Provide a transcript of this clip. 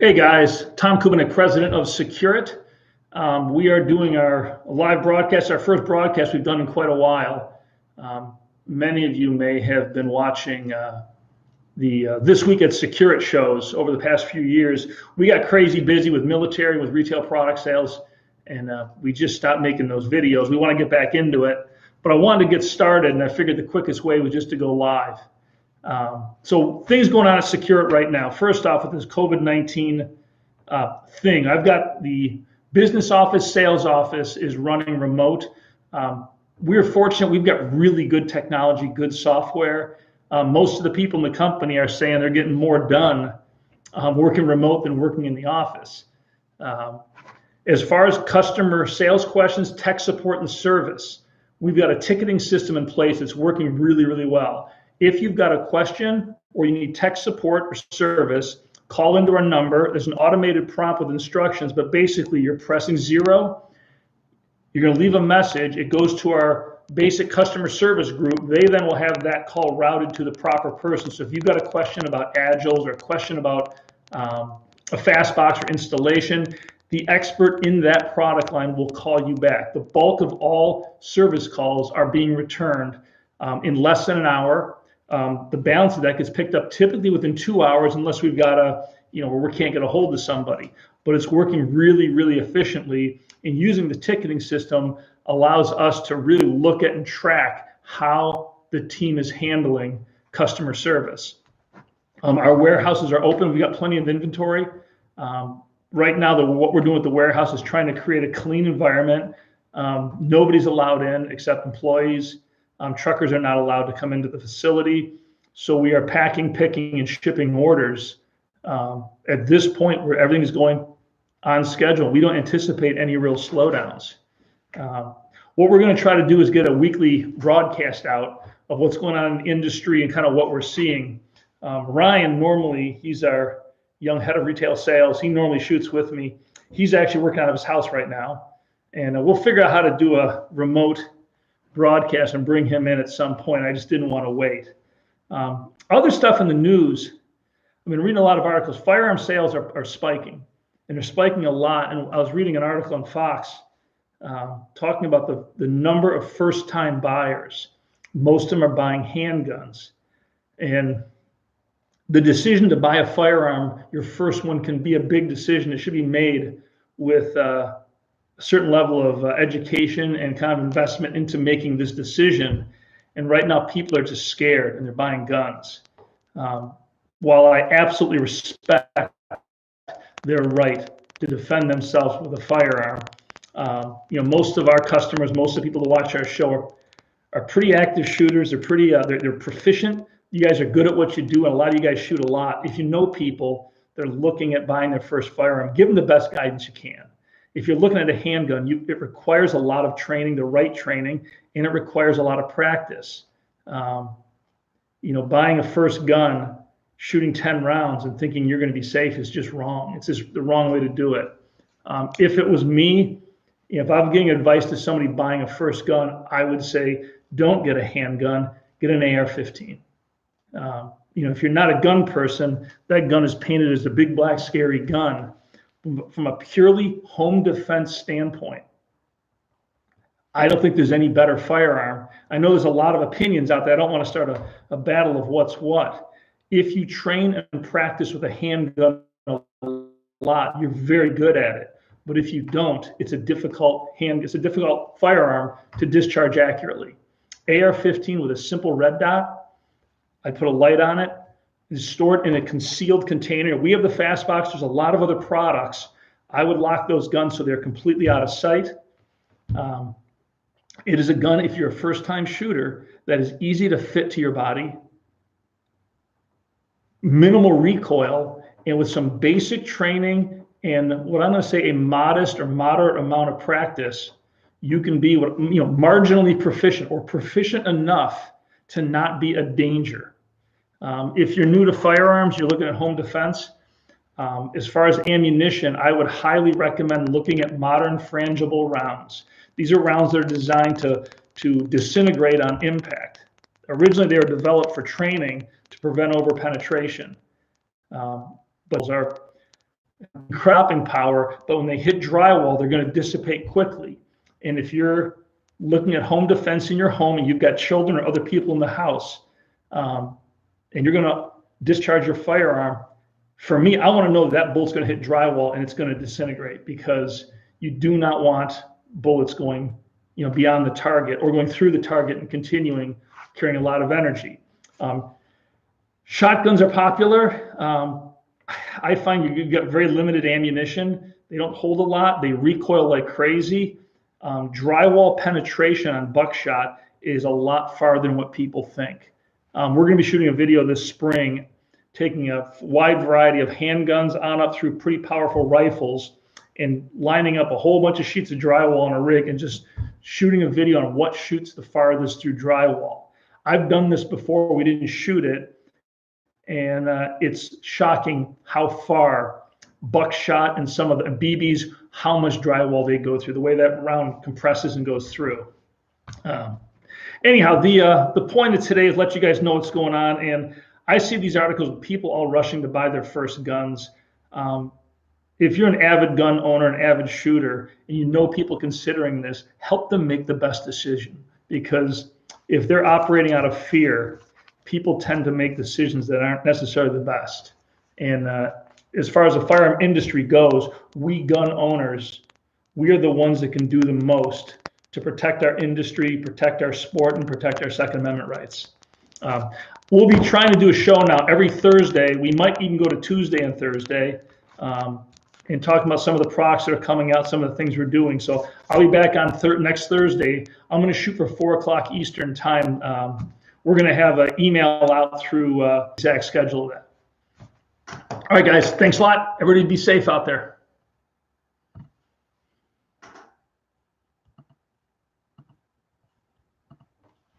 Hey guys, Tom Kubinek, president of SecureIt. We are doing our live broadcast, our first broadcast we've done in quite a while. Many of you may have been watching the This Week at SecureIt shows over the past few years. We got crazy busy with military, with retail product sales, and we just stopped making those videos. We want to get back into it, but I wanted to get started, and I figured the quickest way was just to go live. So things going on at SecureIt right now. First off, with this COVID-19 thing, I've got the business office, sales office is running remote. We're fortunate, we've got really good technology, good software. Most of the people in the company are saying they're getting more done working remote than working in the office. As far as customer sales questions, tech support and service, we've got a ticketing system in place that's working really, really well. If you've got a question or you need tech support or service, call into our number. There's an automated prompt with instructions, but basically you're pressing 0. You're going to leave a message. It goes to our basic customer service group. They then will have that call routed to the proper person. So if you've got a question about Agiles or a question about a fast box or installation, the expert in that product line will call you back. The bulk of all service calls are being returned in less than an hour. The balance of that gets picked up typically within 2 hours, unless we've got where we can't get a hold of somebody. But it's working really, really efficiently. And using the ticketing system allows us to really look at and track how the team is handling customer service. Our warehouses are open. We've got plenty of inventory. Right now, what we're doing with the warehouse is trying to create a clean environment. Nobody's allowed in except employees. Truckers are not allowed to come into the facility. So we are packing, picking, and shipping orders at this point where everything is going on schedule. We don't anticipate any real slowdowns. What we're going to try to do is get a weekly broadcast out of what's going on in the industry and kind of what we're seeing. Ryan, normally, he's our young head of retail sales. He normally shoots with me. He's actually working out of his house right now. And we'll figure out how to do a remote broadcast and bring him in at some point. I just didn't want to wait. Other stuff in the news, I've been reading a lot of articles. Firearm sales are spiking, and they're spiking a lot. And I was reading an article on Fox talking about the number of first-time buyers. Most of them are buying handguns. And the decision to buy a firearm, your first one, can be a big decision. It should be made with a certain level of education and kind of investment into making this decision. And right now, people are just scared and they're buying guns. While I absolutely respect their right to defend themselves with a firearm, most of our customers, most of the people that watch our show are pretty active shooters. They're pretty, they're proficient. You guys are good at what you do, and a lot of you guys shoot a lot. If you know people that are looking at buying their first firearm, give them the best guidance you can. If you're looking at a handgun, it requires a lot of training, the right training, and it requires a lot of practice. Buying a first gun, shooting 10 rounds and thinking you're going to be safe is just wrong. It's just the wrong way to do it. If it was me, if I'm giving advice to somebody buying a first gun, I would say don't get a handgun, get an AR-15. If you're not a gun person, that gun is painted as a big, black, scary gun. From a purely home defense standpoint, I don't think there's any better firearm. I know there's a lot of opinions out there. I don't want to start a battle of what's what. If you train and practice with a handgun a lot, you're very good at it. But if you don't, it's a difficult firearm to discharge accurately. AR-15 with a simple red dot, I put a light on it, is stored in a concealed container. We have the fast box. There's a lot of other products. I would lock those guns so they're completely out of sight. It is a gun, if you're a first-time shooter, that is easy to fit to your body, minimal recoil, and with some basic training and what I'm going to say a modest or moderate amount of practice, you can be marginally proficient or proficient enough to not be a danger. If you're new to firearms, you're looking at home defense. As far as ammunition, I would highly recommend looking at modern frangible rounds. These are rounds that are designed to disintegrate on impact. Originally, they were developed for training to prevent overpenetration. But cropping power, but when they hit drywall, they're going to dissipate quickly. And if you're looking at home defense in your home and you've got children or other people in the house, and you're going to discharge your firearm, for me, I want to know that bullet's going to hit drywall and it's going to disintegrate, because you do not want bullets going, beyond the target or going through the target and continuing carrying a lot of energy. Shotguns are popular. I find you get very limited ammunition. They don't hold a lot. They recoil like crazy. Drywall penetration on buckshot is a lot farther than what people think. We're going to be shooting a video this spring, taking a wide variety of handguns on up through pretty powerful rifles and lining up a whole bunch of sheets of drywall on a rig and just shooting a video on what shoots the farthest through drywall. I've done this before. We didn't shoot it. And it's shocking how far buckshot and some of the BBs, how much drywall they go through, the way that round compresses and goes through. Anyhow, the point of today is let you guys know what's going on. And I see these articles with people all rushing to buy their first guns. If you're an avid gun owner, an avid shooter, and you know people considering this, help them make the best decision. Because if they're operating out of fear, people tend to make decisions that aren't necessarily the best. And as far as the firearm industry goes, we gun owners, we are the ones that can do the most to protect our industry, protect our sport, and protect our Second Amendment rights. We'll be trying to do a show now every Thursday. We might even go to Tuesday and Thursday, and talk about some of the products that are coming out, some of the things we're doing. So I'll be back on next Thursday. I'm going to shoot for 4 o'clock Eastern time. We're going to have an email out through exact schedule of that. All right, guys, thanks a lot. Everybody be safe out there.